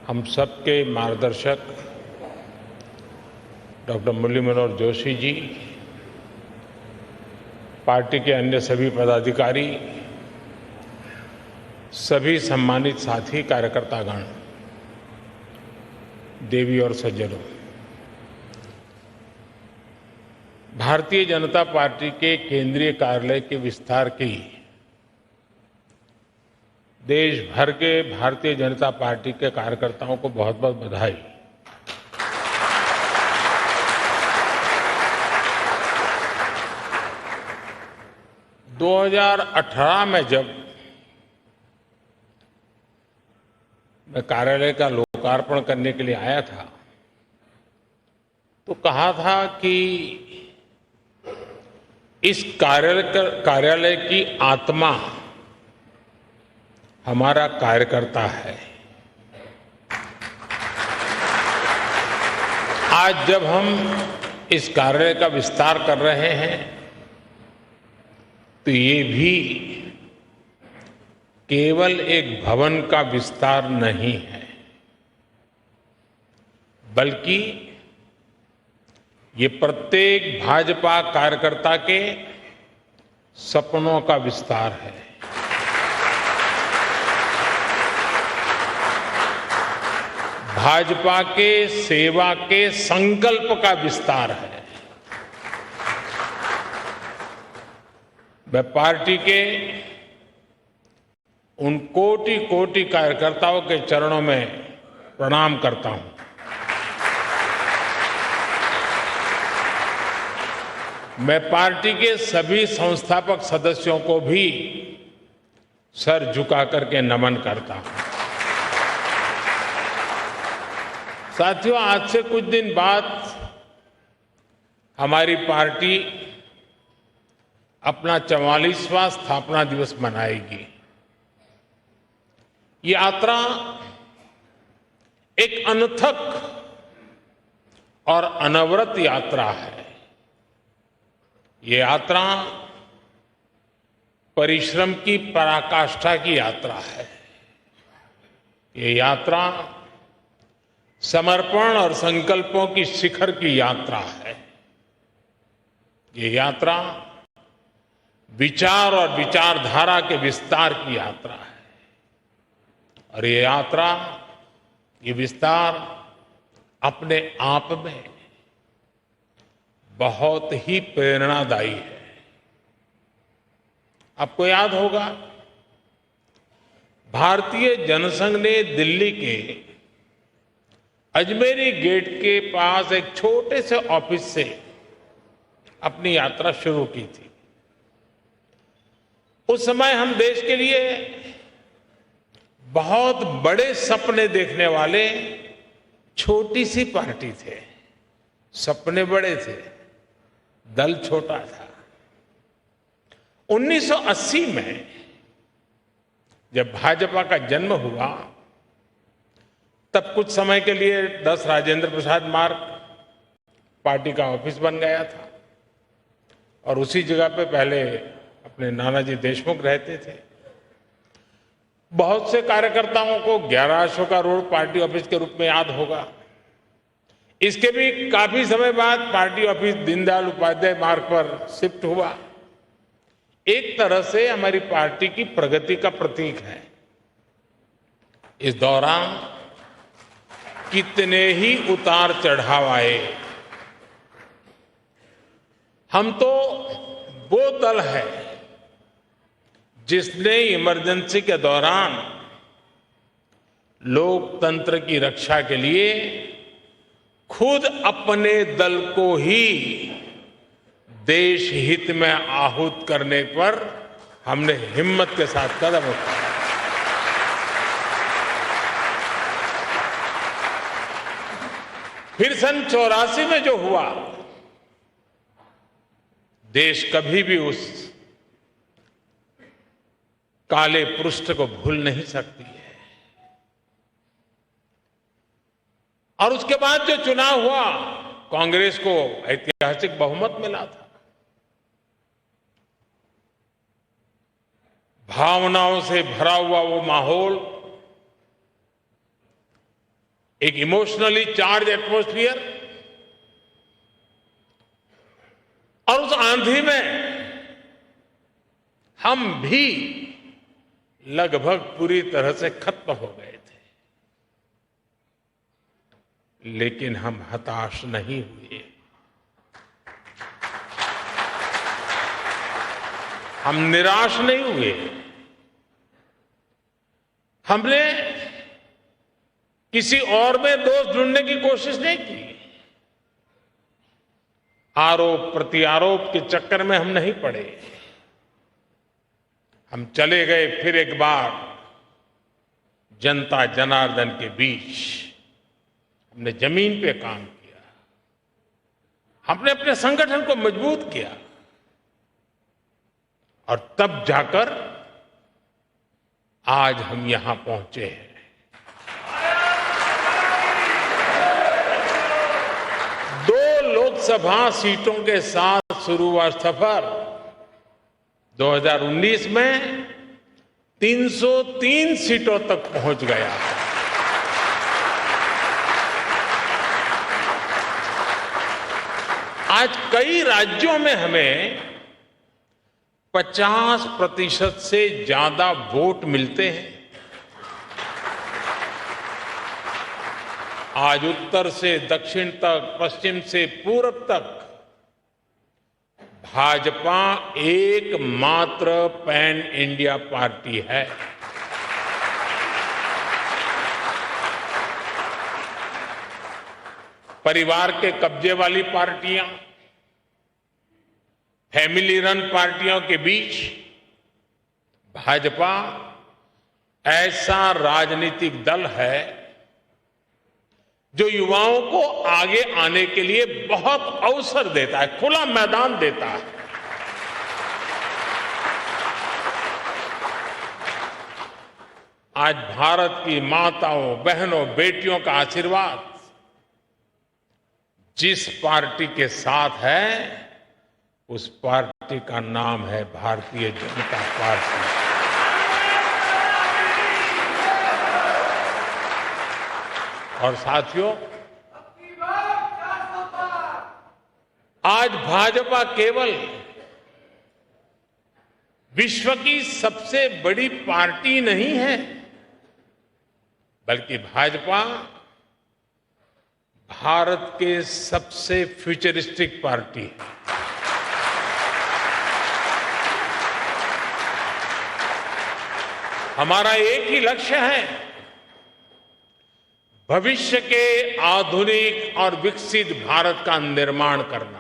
हम सबके मार्गदर्शक डॉक्टर मुरली मनोहर जोशी जी, पार्टी के अन्य सभी पदाधिकारी, सभी सम्मानित साथी कार्यकर्तागण, देवी और सज्जनों, भारतीय जनता पार्टी के केंद्रीय कार्यालय के विस्तार की देश भर के भारतीय जनता पार्टी के कार्यकर्ताओं को बहुत बहुत बधाई। दो 2018 में जब मैं कार्यालय का लोकार्पण करने के लिए आया था तो कहा था कि इस कार्यालय की आत्मा हमारा कार्यकर्ता है। आज जब हम इस कार्यालय का विस्तार कर रहे हैं तो ये भी केवल एक भवन का विस्तार नहीं है, बल्कि ये प्रत्येक भाजपा कार्यकर्ता के सपनों का विस्तार है। भाजपा के सेवा के संकल्प का विस्तार है। मैं पार्टी के उन कोटि कोटि कार्यकर्ताओं के चरणों में प्रणाम करता हूं। मैं पार्टी के सभी संस्थापक सदस्यों को भी सर झुका करके नमन करता हूं। साथियों, आज से कुछ दिन बाद हमारी पार्टी अपना 44वां स्थापना दिवस मनाएगी। ये यात्रा एक अनथक और अनवरत यात्रा है। ये यात्रा परिश्रम की पराकाष्ठा की यात्रा है। ये यात्रा समर्पण और संकल्पों की शिखर की यात्रा है। ये यात्रा विचार और विचारधारा के विस्तार की यात्रा है। और ये यात्रा, ये विस्तार अपने आप में बहुत ही प्रेरणादायी है। आपको याद होगा, भारतीय जनसंघ ने दिल्ली के अजमेरी गेट के पास एक छोटे से ऑफिस से अपनी यात्रा शुरू की थी। उस समय हम देश के लिए बहुत बड़े सपने देखने वाले छोटी सी पार्टी थे। सपने बड़े थे, दल छोटा था। 1980 में जब भाजपा का जन्म हुआ, तब कुछ समय के लिए 10 राजेंद्र प्रसाद मार्ग पार्टी का ऑफिस बन गया था और उसी जगह पे पहले अपने नानाजी देशमुख रहते थे। बहुत से कार्यकर्ताओं को 11 अशोका रोड पार्टी ऑफिस के रूप में याद होगा। इसके भी काफी समय बाद पार्टी ऑफिस दीनदयाल उपाध्याय मार्ग पर शिफ्ट हुआ। एक तरह से हमारी पार्टी की प्रगति का प्रतीक है। इस दौरान कितने ही उतार चढ़ाव आए। हम तो वो दल है जिसने इमरजेंसी के दौरान लोकतंत्र की रक्षा के लिए खुद अपने दल को ही देश हित में आहूत करने पर हमने हिम्मत के साथ कदम उठाया। फिर सन 84 में जो हुआ, देश कभी भी उस काले पृष्ठ को भूल नहीं सकती है। और उसके बाद जो चुनाव हुआ, कांग्रेस को ऐतिहासिक बहुमत मिला था। भावनाओं से भरा हुआ वो माहौल एक इमोशनली चार्ज एटमॉस्फियर, और उस आंधी में हम भी लगभग पूरी तरह से खत्म हो गए थे, लेकिन हम हताश नहीं हुए। हम निराश नहीं हुए। हमने किसी और में दोष ढूंढने की कोशिश नहीं की। आरोप प्रत्यारोप के चक्कर में हम नहीं पड़े। हम चले गए फिर एक बार जनता जनार्दन के बीच। हमने जमीन पे काम किया। हमने अपने संगठन को मजबूत किया, और तब जाकर आज हम यहां पहुंचे हैं। लोकसभा सीटों के साथ शुरू हुआ सफर 2019 में 303 सीटों तक पहुंच गया। आज कई राज्यों में हमें 50% से ज्यादा वोट मिलते हैं। आज उत्तर से दक्षिण तक, पश्चिम से पूरब तक भाजपा एकमात्र पैन इंडिया पार्टी है। परिवार के कब्जे वाली पार्टियां, फैमिली रन पार्टियों के बीच भाजपा ऐसा राजनीतिक दल है जो युवाओं को आगे आने के लिए बहुत अवसर देता है, खुला मैदान देता है। आज भारत की माताओं, बहनों, बेटियों का आशीर्वाद जिस पार्टी के साथ है, उस पार्टी का नाम है भारतीय जनता पार्टी। और साथियों, आज भाजपा केवल विश्व की सबसे बड़ी पार्टी नहीं है, बल्कि भाजपा भारत के सबसे फ्यूचरिस्टिक पार्टी है। हमारा एक ही लक्ष्य है, भविष्य के आधुनिक और विकसित भारत का निर्माण करना।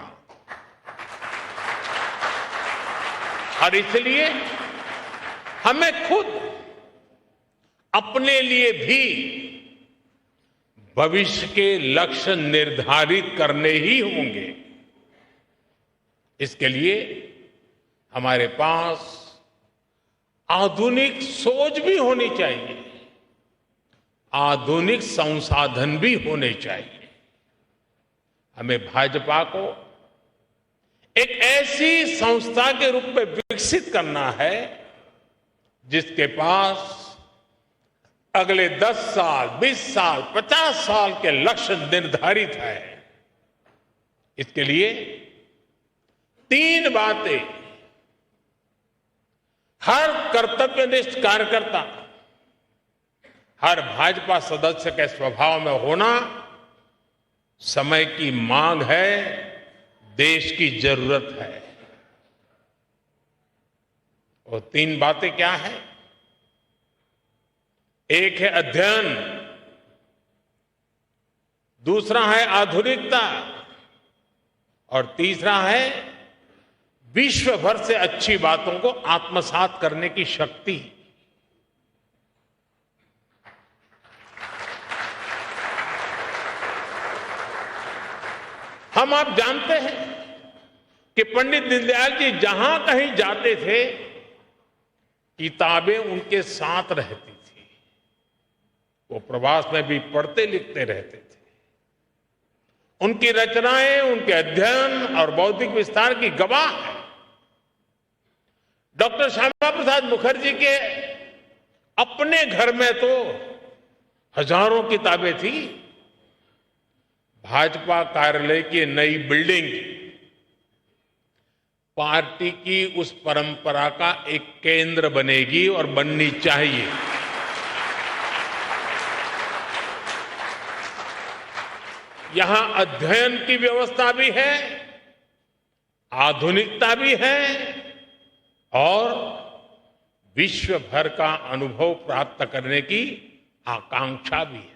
और इसलिए हमें खुद अपने लिए भी भविष्य के लक्ष्य निर्धारित करने ही होंगे। इसके लिए हमारे पास आधुनिक सोच भी होनी चाहिए, आधुनिक संसाधन भी होने चाहिए। हमें भाजपा को एक ऐसी संस्था के रूप में विकसित करना है जिसके पास अगले 10 साल, 20 साल, 50 साल के लक्ष्य निर्धारित है। इसके लिए 3 बातें हर कर्तव्यनिष्ठ कार्यकर्ता, हर भाजपा सदस्य के स्वभाव में होना समय की मांग है, देश की जरूरत है। वो 3 बातें क्या है? एक है अध्ययन, दूसरा है आधुनिकता, और तीसरा है विश्व भर से अच्छी बातों को आत्मसात करने की शक्ति। हम आप जानते हैं कि पंडित दीनदयाल जी जहां कहीं जाते थे, किताबें उनके साथ रहती थी। वो प्रवास में भी पढ़ते लिखते रहते थे। उनकी रचनाएं, उनके अध्ययन और बौद्धिक विस्तार की गवाह है। डॉक्टर श्यामा प्रसाद मुखर्जी के अपने घर में तो हजारों किताबें थी, भाजपा कार्यालय की नई बिल्डिंग पार्टी की उस परंपरा का एक केंद्र बनेगी और बननी चाहिए। यहां अध्ययन की व्यवस्था भी है, आधुनिकता भी है और विश्व भर का अनुभव प्राप्त करने की आकांक्षा भी है।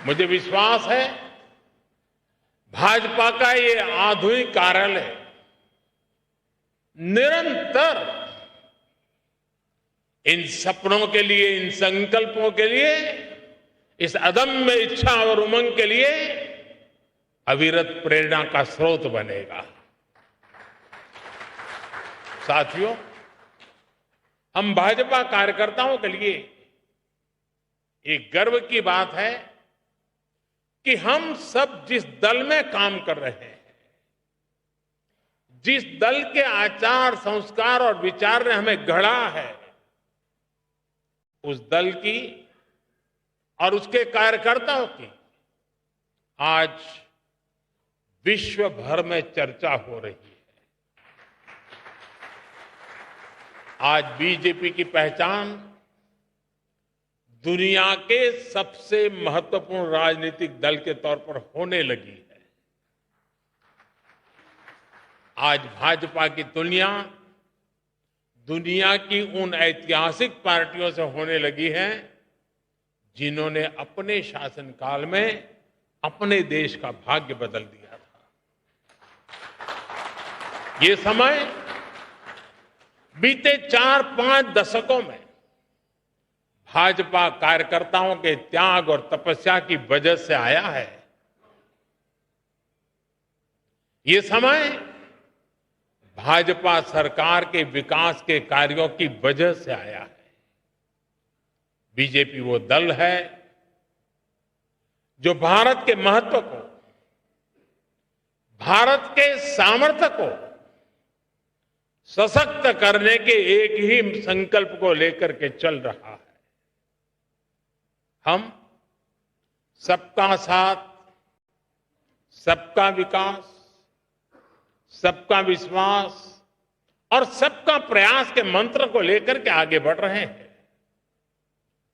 मुझे विश्वास है भाजपा का ये आधुनिक कार्यालय निरंतर इन सपनों के लिए, इन संकल्पों के लिए, इस अदम्य इच्छा और उमंग के लिए अविरत प्रेरणा का स्रोत बनेगा। साथियों, हम भाजपा कार्यकर्ताओं के लिए एक गर्व की बात है कि हम सब जिस दल में काम कर रहे हैं, जिस दल के आचार, संस्कार और विचार ने हमें गढ़ा है, उस दल की और उसके कार्यकर्ताओं की आज विश्व भर में चर्चा हो रही है। आज बीजेपी की पहचान दुनिया के सबसे महत्वपूर्ण राजनीतिक दल के तौर पर होने लगी है। आज भाजपा की तुलना दुनिया की उन ऐतिहासिक पार्टियों से होने लगी है जिन्होंने अपने शासनकाल में अपने देश का भाग्य बदल दिया था। ये समय बीते 4-5 दशकों में भाजपा कार्यकर्ताओं के त्याग और तपस्या की वजह से आया है। ये समय भाजपा सरकार के विकास के कार्यों की वजह से आया है। बीजेपी वो दल है जो भारत के महत्व को, भारत के सामर्थ्य को सशक्त करने के एक ही संकल्प को लेकर के चल रहा है। हम सबका साथ, सबका विकास, सबका विश्वास और सबका प्रयास के मंत्र को लेकर के आगे बढ़ रहे हैं।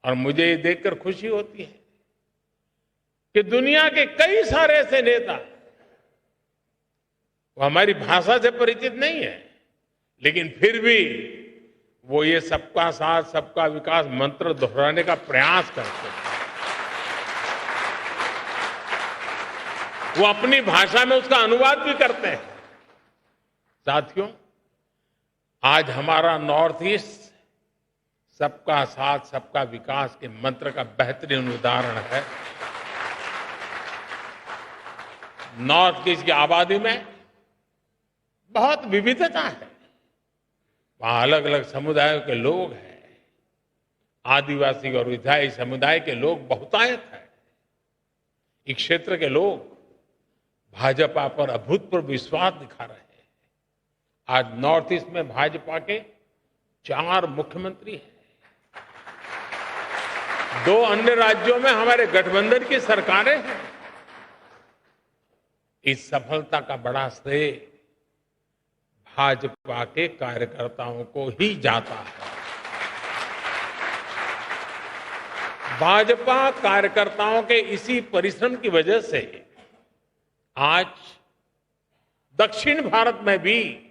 और मुझे ये देखकर खुशी होती है कि दुनिया के कई सारे ऐसे नेता, वो हमारी भाषा से परिचित नहीं है, लेकिन फिर भी वो ये सबका साथ, सबका विकास मंत्र दोहराने का प्रयास करते हैं। वो अपनी भाषा में उसका अनुवाद भी करते हैं। साथियों, आज हमारा नॉर्थ ईस्ट सबका साथ, सबका विकास के मंत्र का बेहतरीन उदाहरण है। नॉर्थ ईस्ट की आबादी में बहुत विविधता है। वहां अलग अलग समुदायों के लोग हैं। आदिवासी और विधायी समुदाय के लोग बहुतायत हैं। इस क्षेत्र के लोग भाजपा पर अभूतपूर्व विश्वास दिखा रहे हैं। आज नॉर्थ ईस्ट में भाजपा के 4 मुख्यमंत्री हैं। 2 अन्य राज्यों में हमारे गठबंधन की सरकारें हैं। इस सफलता का बड़ा श्रेय भाजपा के कार्यकर्ताओं को ही जाता है। भाजपा कार्यकर्ताओं के इसी परिश्रम की वजह से आज दक्षिण भारत में भी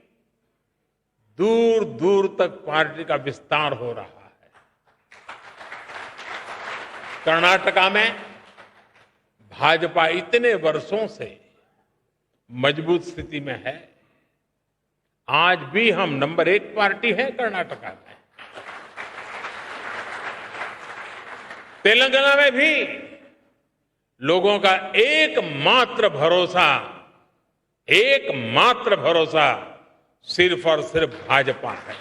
दूर दूर तक पार्टी का विस्तार हो रहा है। कर्नाटका में भाजपा इतने वर्षों से मजबूत स्थिति में है। आज भी हम नंबर 1 पार्टी है कर्नाटका में। तेलंगाना में भी लोगों का एकमात्र भरोसा सिर्फ और सिर्फ भाजपा है।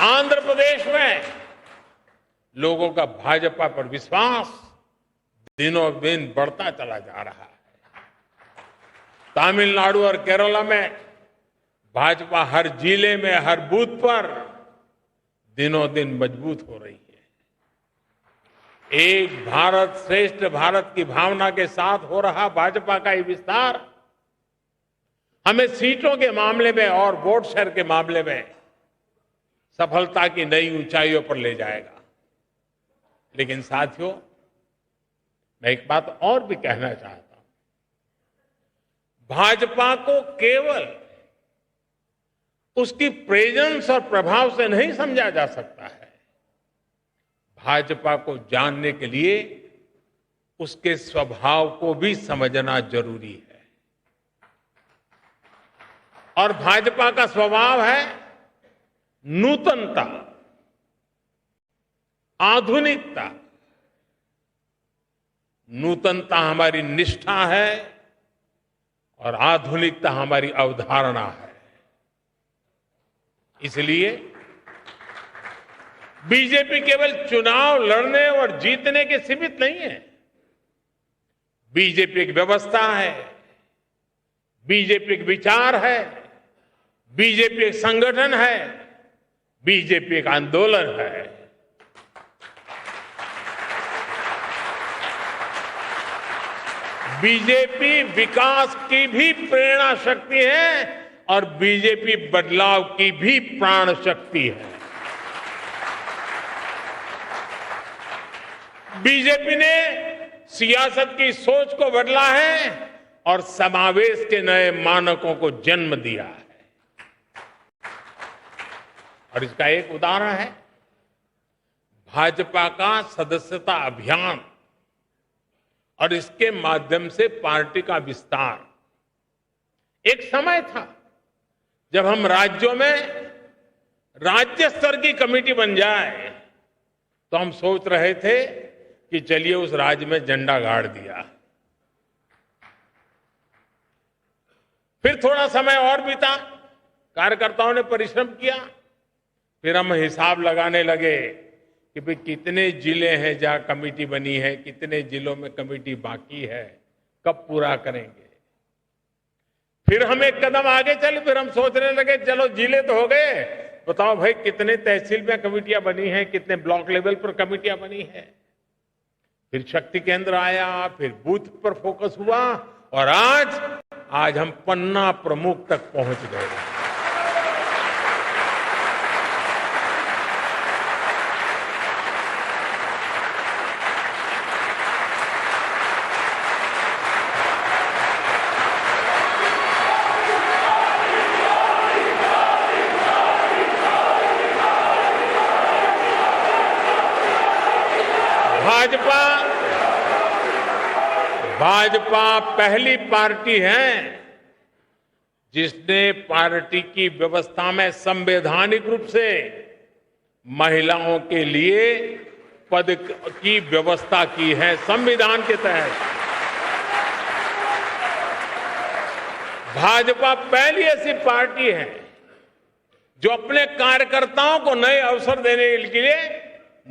आंध्र प्रदेश में लोगों का भाजपा पर विश्वास दिनों दिन बढ़ता चला जा रहा है। तमिलनाडु और केरला में भाजपा हर जिले में, हर बूथ पर दिनों दिन मजबूत हो रही है। एक भारत श्रेष्ठ भारत की भावना के साथ हो रहा भाजपा का ये विस्तार हमें सीटों के मामले में और वोट शेयर के मामले में सफलता की नई ऊंचाइयों पर ले जाएगा। लेकिन साथियों, मैं एक बात और भी कहना चाहता हूं। भाजपा को केवल उसकी प्रेजेंस और प्रभाव से नहीं समझा जा सकता है। भाजपा को जानने के लिए उसके स्वभाव को भी समझना जरूरी है। और भाजपा का स्वभाव है नूतनता, आधुनिकता। नूतनता हमारी निष्ठा है और आधुनिकता हमारी अवधारणा है। इसलिए बीजेपी केवल चुनाव लड़ने और जीतने के सीमित नहीं है। बीजेपी एक व्यवस्था है, बीजेपी एक विचार है, बीजेपी एक संगठन है, बीजेपी एक आंदोलन है। बीजेपी विकास की भी प्रेरणा शक्ति है और बीजेपी बदलाव की भी प्राण शक्ति है। बीजेपी ने सियासत की सोच को बदला है और समावेश के नए मानकों को जन्म दिया है। और इसका एक उदाहरण है भाजपा का सदस्यता अभियान और इसके माध्यम से पार्टी का विस्तार। एक समय था जब हम राज्यों में राज्य स्तर की कमेटी बन जाए तो हम सोच रहे थे कि चलिए उस राज्य में झंडा गाड़ दिया। फिर थोड़ा समय और बीता, कार्यकर्ताओं ने परिश्रम किया, फिर हम हिसाब लगाने लगे कि भाई कितने जिले हैं जहां कमेटी बनी है, कितने जिलों में कमेटी बाकी है, कब पूरा करेंगे। फिर हम एक कदम आगे चले, फिर हम सोचने लगे चलो जिले तो हो गए, बताओ भाई कितने तहसील में कमेटियां बनी हैं, कितने ब्लॉक लेवल पर कमेटियां बनी हैं। फिर शक्ति केंद्र आया, फिर बूथ पर फोकस हुआ और आज हम पन्ना प्रमुख तक पहुंच गए। भाजपा पहली पार्टी है जिसने पार्टी की व्यवस्था में संवैधानिक रूप से महिलाओं के लिए पद की व्यवस्था की है। संविधान के तहत भाजपा पहली ऐसी पार्टी है जो अपने कार्यकर्ताओं को नए अवसर देने के लिए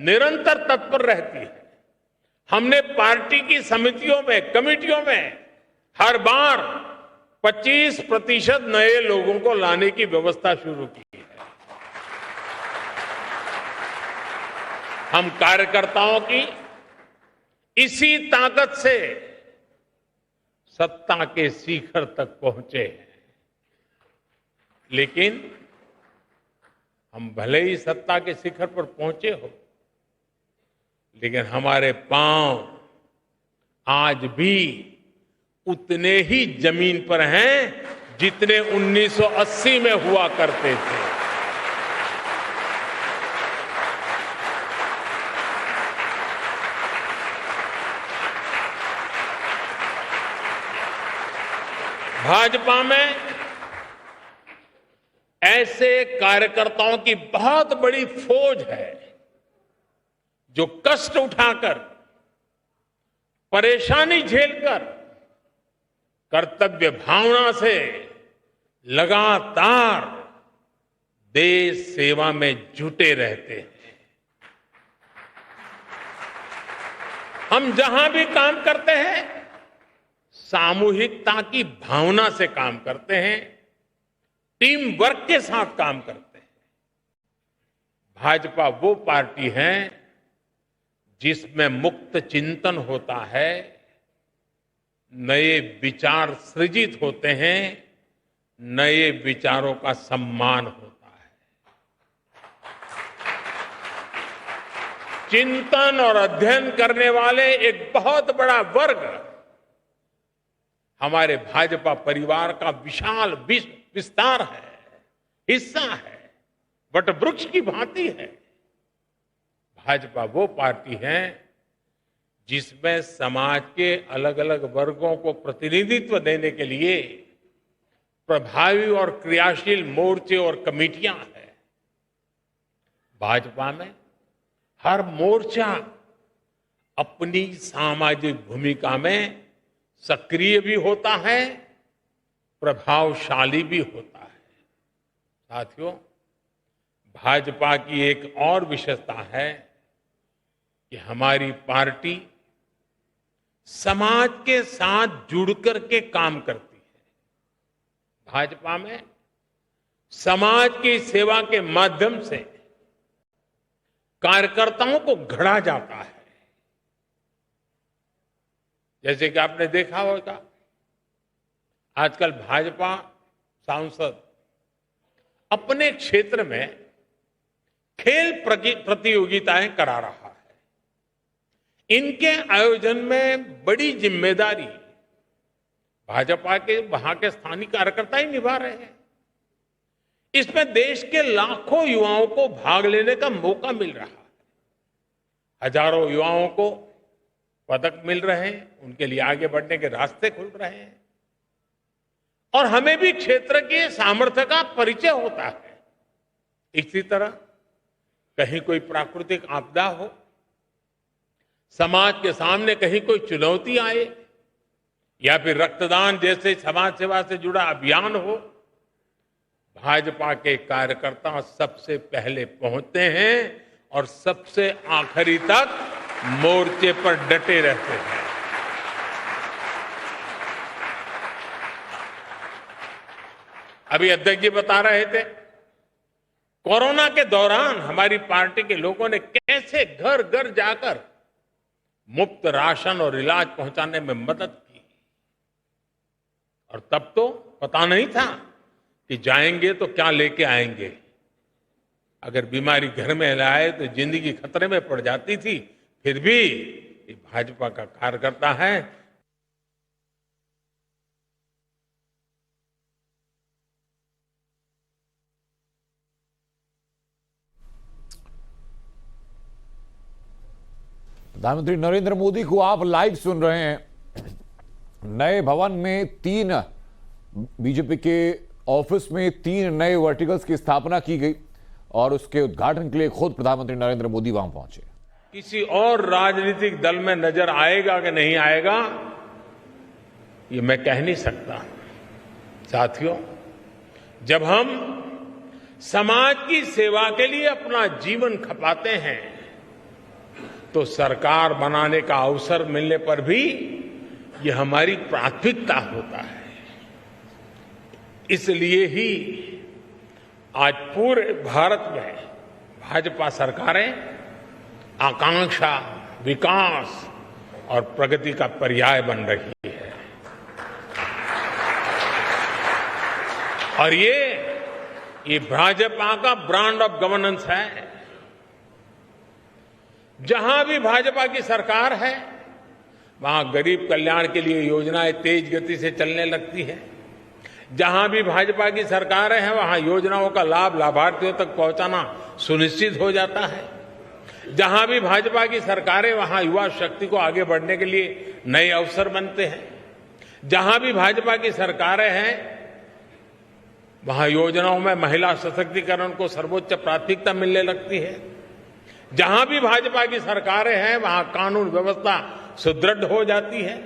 निरंतर तत्पर रहती है। हमने पार्टी की समितियों में, कमेटियों में हर बार 25% नए लोगों को लाने की व्यवस्था शुरू की है। हम कार्यकर्ताओं की इसी ताकत से सत्ता के शिखर तक पहुंचे हैं। लेकिन हम भले ही सत्ता के शिखर पर पहुंचे हो, लेकिन हमारे पांव आज भी उतने ही जमीन पर हैं जितने 1980 में हुआ करते थे। भाजपा में ऐसे कार्यकर्ताओं की बहुत बड़ी फौज है जो कष्ट उठाकर, परेशानी झेलकर, कर्तव्य भावना से लगातार देश सेवा में जुटे रहते हैं। हम जहां भी काम करते हैं सामूहिकता की भावना से काम करते हैं, टीम वर्क के साथ काम करते हैं। भाजपा वो पार्टी है जिसमें मुक्त चिंतन होता है, नए विचार सृजित होते हैं, नए विचारों का सम्मान होता है। चिंतन और अध्ययन करने वाले एक बहुत बड़ा वर्ग हमारे भाजपा परिवार का विशाल विस्तार है, हिस्सा है, वट वृक्ष की भांति है। भाजपा वो पार्टी है जिसमें समाज के अलग अलग वर्गों को प्रतिनिधित्व देने के लिए प्रभावी और क्रियाशील मोर्चे और कमेटियां हैं। भाजपा में हर मोर्चा अपनी सामाजिक भूमिका में सक्रिय भी होता है, प्रभावशाली भी होता है। साथियों, भाजपा की एक और विशेषता है कि हमारी पार्टी समाज के साथ जुड़कर के काम करती है। भाजपा में समाज की सेवा के माध्यम से कार्यकर्ताओं को गढ़ा जाता है। जैसे कि आपने देखा होगा, आजकल भाजपा सांसद अपने क्षेत्र में खेल प्रतियोगिताएं करा रहा है। इनके आयोजन में बड़ी जिम्मेदारी भाजपा के वहां के स्थानीय कार्यकर्ता ही निभा रहे हैं। इसमें देश के लाखों युवाओं को भाग लेने का मौका मिल रहा है। हजारों युवाओं को पदक मिल रहे हैं, उनके लिए आगे बढ़ने के रास्ते खुल रहे हैं और हमें भी क्षेत्र के सामर्थ्य का परिचय होता है। इसी तरह कहीं कोई प्राकृतिक आपदा हो, समाज के सामने कहीं कोई चुनौती आए या फिर रक्तदान जैसे समाज सेवा से जुड़ा अभियान हो, भाजपा के कार्यकर्ता सबसे पहले पहुंचते हैं और सबसे आखिरी तक मोर्चे पर डटे रहते हैं। अभी अध्यक्ष जी बता रहे थे, कोरोना के दौरान हमारी पार्टी के लोगों ने कैसे घर घर जाकर मुफ्त राशन और इलाज पहुंचाने में मदद की। और तब तो पता नहीं था कि जाएंगे तो क्या लेके आएंगे। अगर बीमारी घर में लाए तो जिंदगी खतरे में पड़ जाती थी। फिर भी ये भाजपा का कार्यकर्ता है। प्रधानमंत्री नरेंद्र मोदी को आप लाइव सुन रहे हैं। नए भवन में बीजेपी के ऑफिस में 3 नए वर्टिकल्स की स्थापना की गई और उसके उद्घाटन के लिए खुद प्रधानमंत्री नरेंद्र मोदी वहां पहुंचे। किसी और राजनीतिक दल में नजर आएगा कि नहीं आएगा, ये मैं कह नहीं सकता। साथियों, जब हम समाज की सेवा के लिए अपना जीवन खपाते हैं तो सरकार बनाने का अवसर मिलने पर भी ये हमारी प्राथमिकता होता है। इसलिए ही आज पूरे भारत में भाजपा सरकारें आकांक्षा, विकास और प्रगति का पर्याय बन रही है। और ये भाजपा का ब्रांड ऑफ गवर्नेंस है। जहां भी भाजपा की सरकार है वहां गरीब कल्याण के लिए योजनाएं तेज गति से चलने लगती है। जहां भी भाजपा की सरकारें हैं वहां योजनाओं का लाभ लाभार्थियों तक पहुंचाना सुनिश्चित हो जाता है। जहां भी भाजपा की सरकारें वहां युवा शक्ति को आगे बढ़ने के लिए नए अवसर बनते हैं। जहां भी भाजपा की सरकारें हैं वहां योजनाओं में महिला सशक्तिकरण को सर्वोच्च प्राथमिकता मिलने लगती है। जहां भी भाजपा की सरकारें हैं वहां कानून व्यवस्था सुदृढ़ हो जाती है।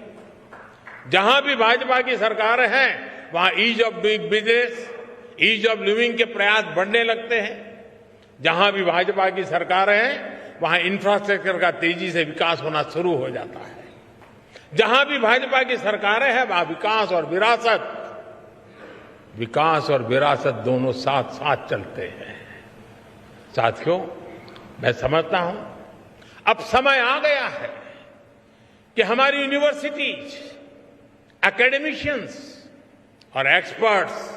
जहां भी भाजपा की सरकारें हैं वहां ease of doing business, ease of living के प्रयास बढ़ने लगते हैं। जहां भी भाजपा की सरकारें हैं वहां इंफ्रास्ट्रक्चर का तेजी से विकास होना शुरू हो जाता है। जहां भी भाजपा की सरकारें हैं वहां विकास और विरासत दोनों साथ साथ चलते हैं। साथियों, मैं समझता हूं अब समय आ गया है कि हमारी यूनिवर्सिटीज, एकेडमिशियंस और एक्सपर्ट्स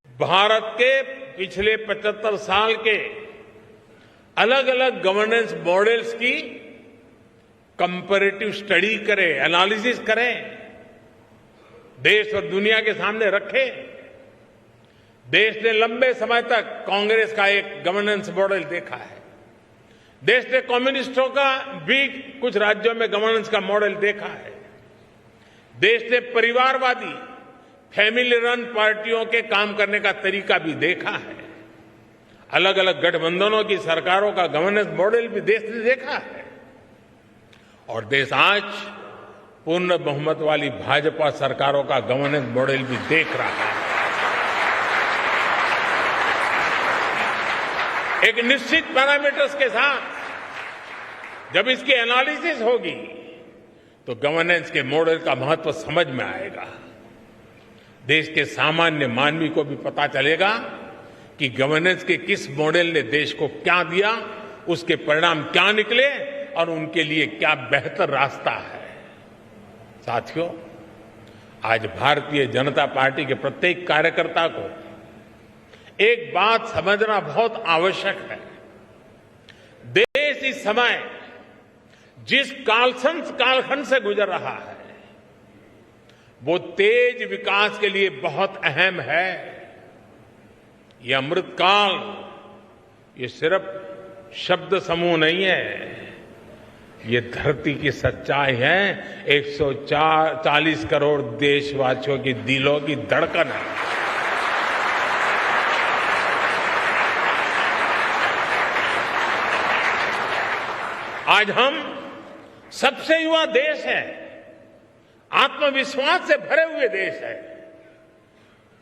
भारत के पिछले 75 साल के अलग अलग गवर्नेंस मॉडल्स की कंपैरेटिव स्टडी करें, एनालिसिस करें, देश और दुनिया के सामने रखें। देश ने लंबे समय तक कांग्रेस का एक गवर्नेंस मॉडल देखा है। देश ने कम्युनिस्टों का भी कुछ राज्यों में गवर्नेंस का मॉडल देखा है। देश ने परिवारवादी, फैमिली रन पार्टियों के काम करने का तरीका भी देखा है। अलग अलग गठबंधनों की सरकारों का गवर्नेंस मॉडल भी देश ने देखा है। और देश आज पूर्ण बहुमत वाली भाजपा सरकारों का गवर्नेंस मॉडल भी देख रहा है। एक निश्चित पैरामीटर्स के साथ जब इसकी एनालिसिस होगी तो गवर्नेंस के मॉडल का महत्व समझ में आएगा। देश के सामान्य मानवी को भी पता चलेगा कि गवर्नेंस के किस मॉडल ने देश को क्या दिया, उसके परिणाम क्या निकले और उनके लिए क्या बेहतर रास्ता है। साथियों, आज भारतीय जनता पार्टी के प्रत्येक कार्यकर्ता को एक बात समझना बहुत आवश्यक है। देश इस समय जिस कालखंड से गुजर रहा है वो तेज विकास के लिए बहुत अहम है। ये अमृतकाल ये सिर्फ शब्द समूह नहीं है, ये धरती की सच्चाई है। 140 करोड़ देशवासियों की दिलों की धड़कन है। आज हम सबसे युवा देश है, आत्मविश्वास से भरे हुए देश है।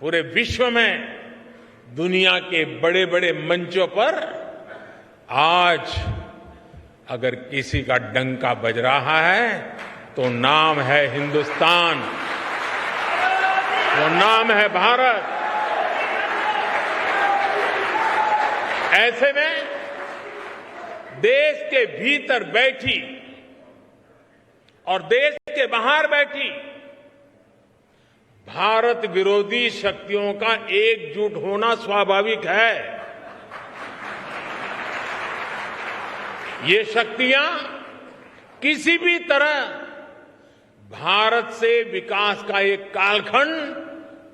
पूरे विश्व में दुनिया के बड़े बड़े मंचों पर आज अगर किसी का डंका बज रहा है तो नाम है हिंदुस्तान, वो नाम है भारत। ऐसे में देश के भीतर बैठी और देश के बाहर बैठी भारत विरोधी शक्तियों का एकजुट होना स्वाभाविक है। ये शक्तियां किसी भी तरह भारत से विकास का एक कालखंड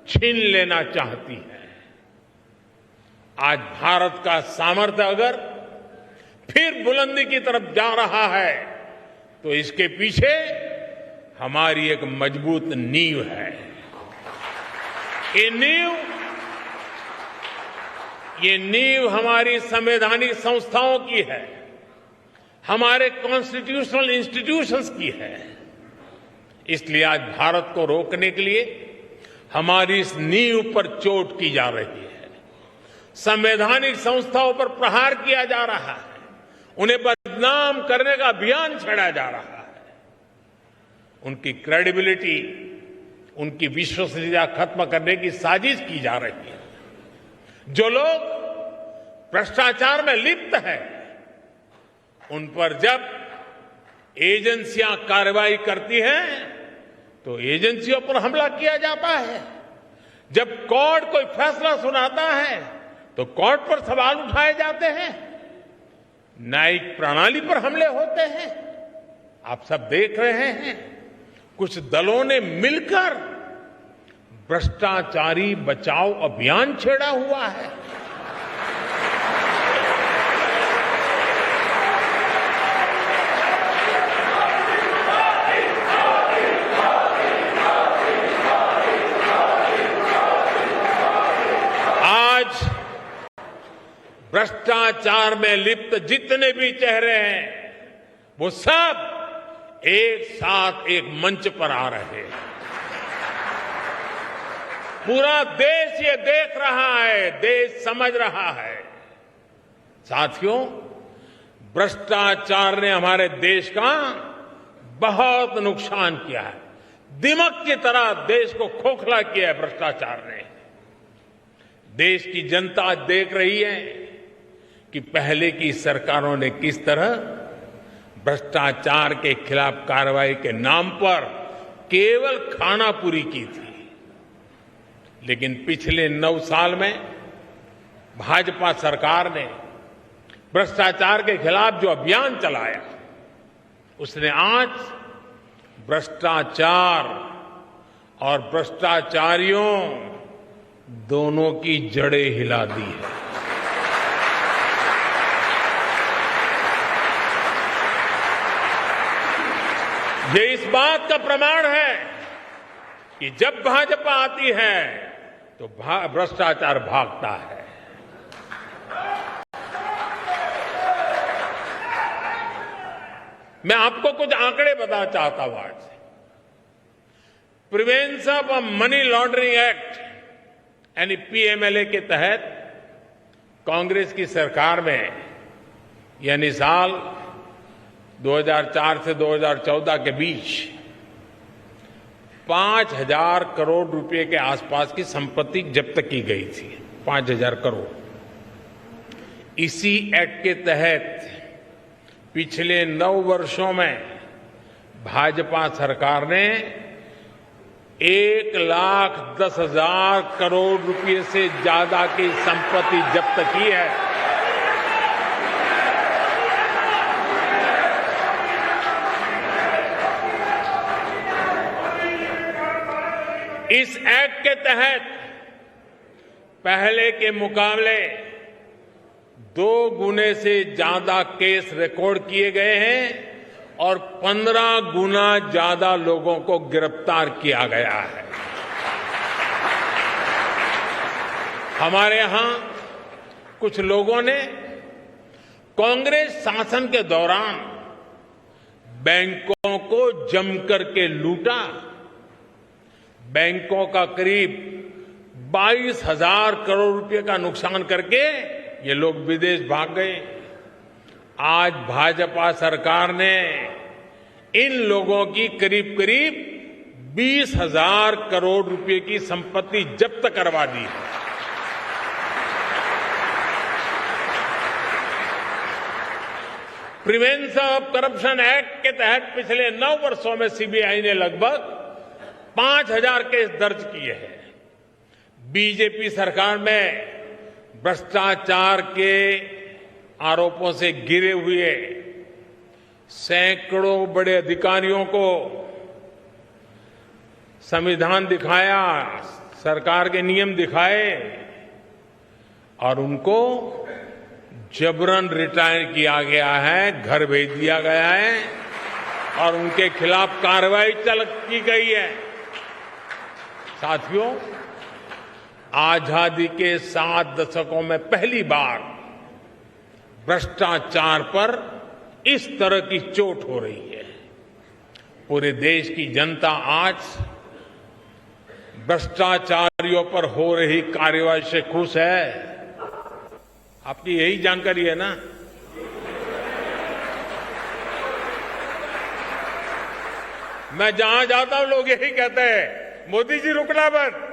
छीन लेना चाहती है। आज भारत का सामर्थ्य अगर फिर बुलंदी की तरफ जा रहा है तो इसके पीछे हमारी एक मजबूत नींव है। ये नींव हमारी संवैधानिक संस्थाओं की है, हमारे कॉन्स्टिट्यूशनल इंस्टीट्यूशंस की है। इसलिए आज भारत को रोकने के लिए हमारी इस नींव पर चोट की जा रही है, संवैधानिक संस्थाओं पर प्रहार किया जा रहा है, उन्हें बदनाम करने का अभियान छेड़ा जा रहा है। उनकी क्रेडिबिलिटी, उनकी विश्वसनीयता खत्म करने की साजिश की जा रही है। जो लोग भ्रष्टाचार में लिप्त हैं, उन पर जब एजेंसियां कार्रवाई करती हैं तो एजेंसियों पर हमला किया जाता है। जब कोर्ट कोई फैसला सुनाता है तो कोर्ट पर सवाल उठाए जाते हैं, न्यायिक प्रणाली पर हमले होते हैं। आप सब देख रहे हैं, कुछ दलों ने मिलकर भ्रष्टाचारी बचाओ अभियान छेड़ा हुआ है। आज भ्रष्टाचार में लिप्त जितने भी चेहरे हैं वो सब एक साथ एक मंच पर आ रहे हैं। पूरा देश ये देख रहा है, देश समझ रहा है। साथियों, भ्रष्टाचार ने हमारे देश का बहुत नुकसान किया है। दिमक की तरह देश को खोखला किया है भ्रष्टाचार ने। देश की जनता देख रही है कि पहले की सरकारों ने किस तरह भ्रष्टाचार के खिलाफ कार्रवाई के नाम पर केवल खानापुरी की थी। लेकिन पिछले 9 साल में भाजपा सरकार ने भ्रष्टाचार के खिलाफ जो अभियान चलाया, उसने आज भ्रष्टाचार और भ्रष्टाचारियों दोनों की जड़ें हिला दी है। ये इस बात का प्रमाण है कि जब भाजपा आती है तो भ्रष्टाचार भागता है। मैं आपको कुछ आंकड़े बताना चाहता हूं आज। Prevention of money laundering act यानी पीएमएलए के तहत कांग्रेस की सरकार में यानी साल 2004 से 2014 के बीच 5,000 करोड़ रुपए के आसपास की संपत्ति जब्त की गई थी। 5,000 करोड़। इसी एक्ट के तहत पिछले 9 वर्षों में भाजपा सरकार ने 1,10,000 करोड़ रुपए से ज्यादा की संपत्ति जब्त की है। इस एक्ट के तहत पहले के मुकाबले 2 गुने से ज्यादा केस रिकॉर्ड किए गए हैं और 15 गुना ज्यादा लोगों को गिरफ्तार किया गया है। हमारे यहां कुछ लोगों ने कांग्रेस शासन के दौरान बैंकों को जमकर के लूटा। बैंकों का करीब 22,000 करोड़ रुपए का नुकसान करके ये लोग विदेश भाग गए। आज भाजपा सरकार ने इन लोगों की करीब करीब 20,000 करोड़ रुपए की संपत्ति जब्त करवा दी है। प्रिवेंशन ऑफ करप्शन एक्ट के तहत पिछले 9 वर्षों में सीबीआई ने लगभग 5,000 केस दर्ज किए हैं। बीजेपी सरकार में भ्रष्टाचार के आरोपों से घिरे हुए सैकड़ों बड़े अधिकारियों को संविधान दिखाया, सरकार के नियम दिखाए और उनको जबरन रिटायर किया गया है, घर भेज दिया गया है और उनके खिलाफ कार्रवाई की गई है। साथियों, आजादी के 7 दशकों में पहली बार भ्रष्टाचार पर इस तरह की चोट हो रही है। पूरे देश की जनता आज भ्रष्टाचारियों पर हो रही कार्रवाई से खुश है। आपकी यही जानकारी है ना? मैं जहां जाता हूं लोग यही कहते हैं, मोदी जी रुकना मत।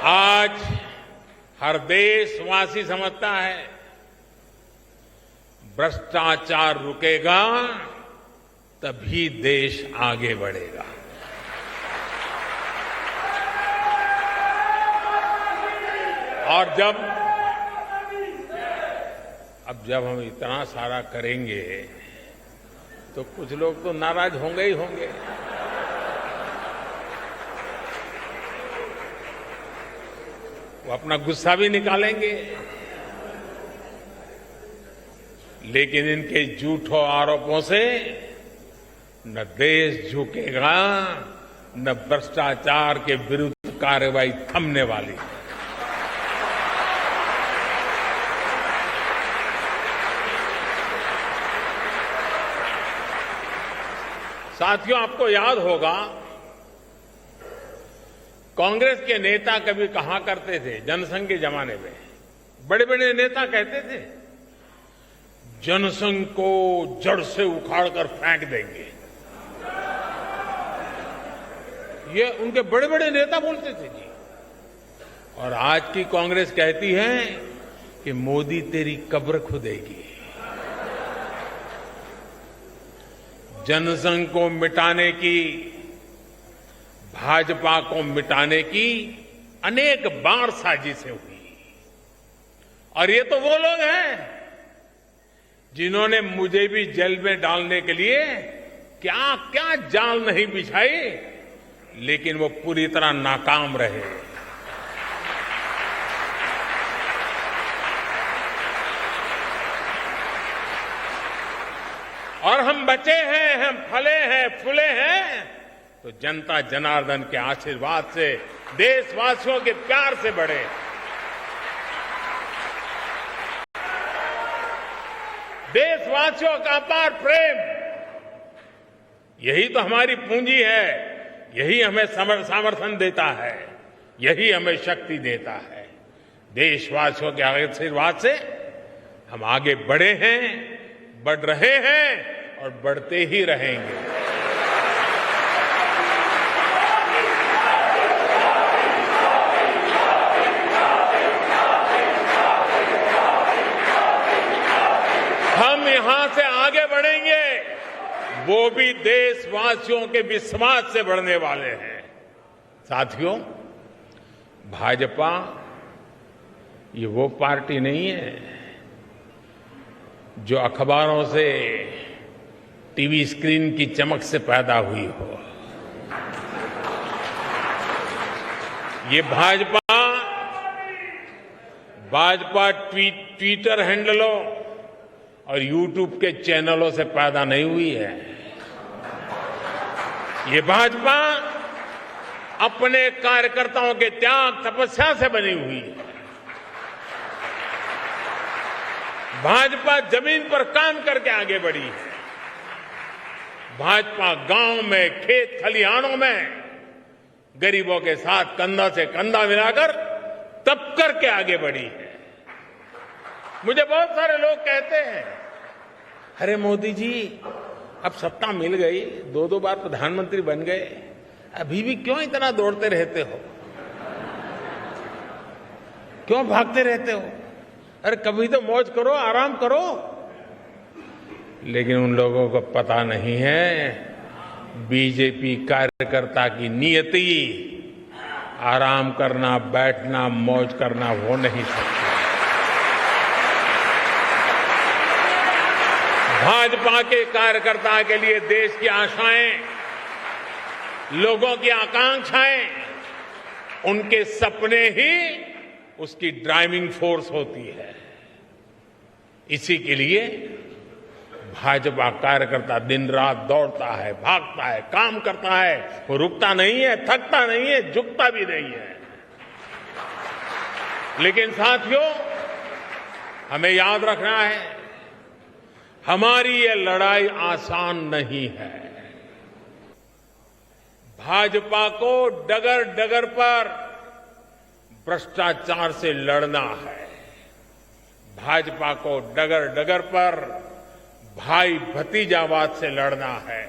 आज हर देशवासी समझता है भ्रष्टाचार रुकेगा तभी देश आगे बढ़ेगा। और जब हम इतना सारा करेंगे तो कुछ लोग तो नाराज होंगे ही होंगे। वो अपना गुस्सा भी निकालेंगे, लेकिन इनके झूठों आरोपों से न देश झुकेगा, न भ्रष्टाचार के विरुद्ध कार्रवाई थमने वाली है। साथियों, आपको याद होगा कांग्रेस के नेता कभी कहा करते थे, जनसंघ के जमाने में बड़े बड़े नेता कहते थे, जनसंघ को जड़ से उखाड़कर फेंक देंगे। ये उनके बड़े बड़े नेता बोलते थे जी। और आज की कांग्रेस कहती है कि मोदी तेरी कब्र खुदेगी। जनसंघ को मिटाने की, भाजपा को मिटाने की अनेक बार साजिशें हुई। और ये तो वो लोग हैं जिन्होंने मुझे भी जेल में डालने के लिए क्या क्या जाल नहीं बिछाई, लेकिन वो पूरी तरह नाकाम रहे। और हम बचे हैं, हम फले हैं, फूले हैं तो जनता जनार्दन के आशीर्वाद से, देशवासियों के प्यार से बढ़े। देशवासियों का अपार प्रेम, यही तो हमारी पूंजी है, यही हमें समर्थन देता है, यही हमें शक्ति देता है। देशवासियों के आशीर्वाद से हम आगे बढ़े हैं, बढ़ रहे हैं और बढ़ते ही रहेंगे। हम यहां से आगे बढ़ेंगे, वो भी देशवासियों के विश्वास से बढ़ने वाले हैं। साथियों, भाजपा ये वो पार्टी नहीं है जो अखबारों से, टीवी स्क्रीन की चमक से पैदा हुई हो। ये भाजपा ट्विटर हैंडलों और यूट्यूब के चैनलों से पैदा नहीं हुई है। ये भाजपा अपने कार्यकर्ताओं के त्याग तपस्या से बनी हुई है। भाजपा जमीन पर काम करके आगे बढ़ी है। भाजपा गांव में, खेत खलिहानों में गरीबों के साथ कंधा से कंधा मिलाकर तप करके आगे बढ़ी है। मुझे बहुत सारे लोग कहते हैं, अरे मोदी जी अब सत्ता मिल गई, 2-2 बार प्रधानमंत्री बन गए, अभी भी क्यों इतना दौड़ते रहते हो, क्यों भागते रहते हो? अरे कभी तो मौज करो, आराम करो। लेकिन उन लोगों को पता नहीं है, बीजेपी कार्यकर्ता की नियति आराम करना, बैठना, मौज करना हो नहीं सकती। भाजपा के कार्यकर्ता के लिए देश की आशाएं, लोगों की आकांक्षाएं, उनके सपने ही उसकी ड्राइविंग फोर्स होती है। इसी के लिए भाजपा कार्यकर्ता दिन रात दौड़ता है, भागता है, काम करता है, वो रुकता नहीं है, थकता नहीं है, झुकता भी नहीं है। लेकिन साथियों, हमें याद रखना है, हमारी ये लड़ाई आसान नहीं है। भाजपा को डगर डगर पर भ्रष्टाचार से लड़ना है। भाजपा को डगर डगर पर भाई भतीजावाद से लड़ना है।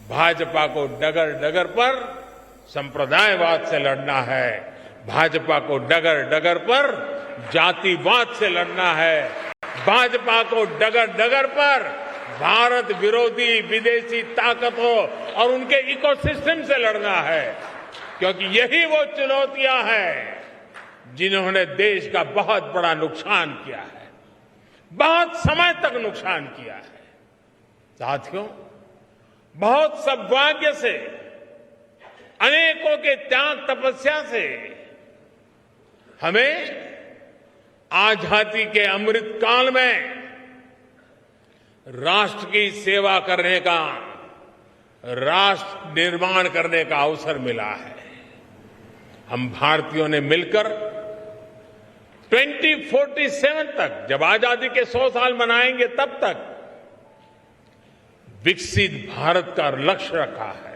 भाजपा को डगर डगर पर संप्रदायवाद से लड़ना है। भाजपा को डगर डगर पर जातिवाद से लड़ना है। भाजपा को डगर डगर पर भारत विरोधी विदेशी ताकतों और उनके इकोसिस्टम से लड़ना है, क्योंकि यही वो चुनौतियां हैं जिन्होंने देश का बहुत बड़ा नुकसान किया है, बहुत समय तक नुकसान किया है। साथियों, बहुत सौभाग्य से, अनेकों के त्याग तपस्या से हमें आजादी के अमृत काल में राष्ट्र की सेवा करने का, राष्ट्र निर्माण करने का अवसर मिला है। हम भारतीयों ने मिलकर 2047 तक, जब आजादी के 100 साल मनाएंगे, तब तक विकसित भारत का लक्ष्य रखा है।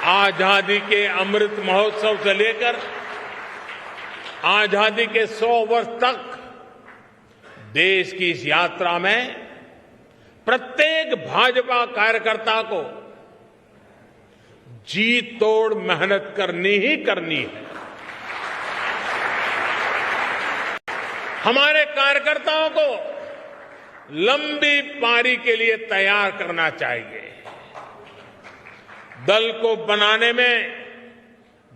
आजादी के अमृत महोत्सव से लेकर आजादी के 100 वर्ष तक देश की इस यात्रा में प्रत्येक भाजपा कार्यकर्ता को जी तोड़ मेहनत करनी ही करनी है। हमारे कार्यकर्ताओं को लंबी पारी के लिए तैयार करना चाहिए। दल को बनाने में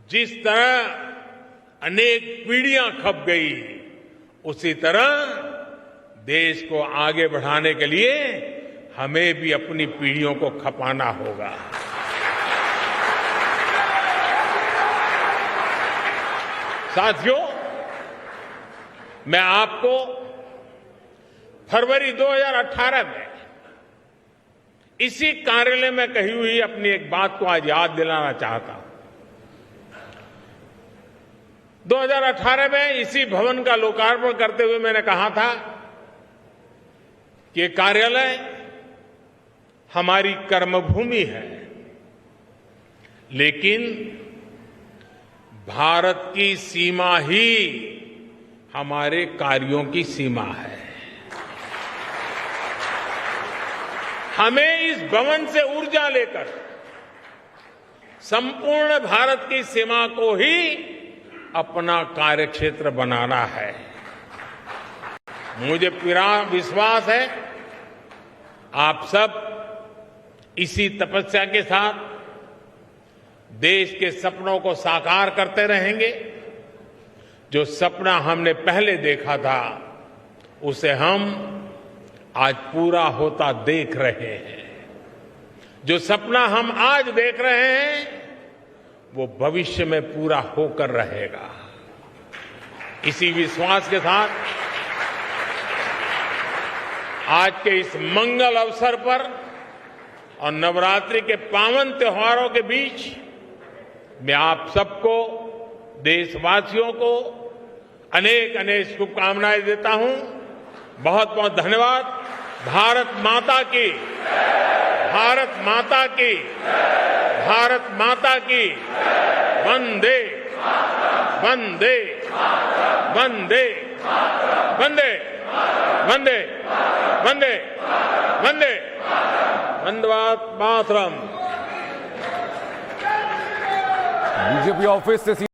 जिस तरह अनेक पीढ़ियां खप गई, उसी तरह देश को आगे बढ़ाने के लिए हमें भी अपनी पीढ़ियों को खपाना होगा। साथियों, मैं आपको फरवरी 2018 में इसी कार्यालय में कही हुई अपनी एक बात को आज याद दिलाना चाहता हूं। 2018 में इसी भवन का लोकार्पण करते हुए मैंने कहा था कि कार्यालय हमारी कर्मभूमि है, लेकिन भारत की सीमा ही हमारे कार्यों की सीमा है। हमें इस भवन से ऊर्जा लेकर संपूर्ण भारत की सीमा को ही अपना कार्यक्षेत्र बनाना है। मुझे पूरा विश्वास है आप सब इसी तपस्या के साथ देश के सपनों को साकार करते रहेंगे। जो सपना हमने पहले देखा था, उसे हम आज पूरा होता देख रहे हैं। जो सपना हम आज देख रहे हैं, वो भविष्य में पूरा होकर रहेगा। इसी विश्वास के साथ आज के इस मंगल अवसर पर और नवरात्रि के पावन त्योहारों के बीच मैं आप सबको, देशवासियों को अनेक अनेक शुभकामनाएं देता हूं। बहुत बहुत धन्यवाद। भारत माता की, भारत माता की, भारत माता की। वंदे वंदे वंदे वंदे वंदे वंदे वंदे वंदे मातरम। बीजेपी ऑफिस से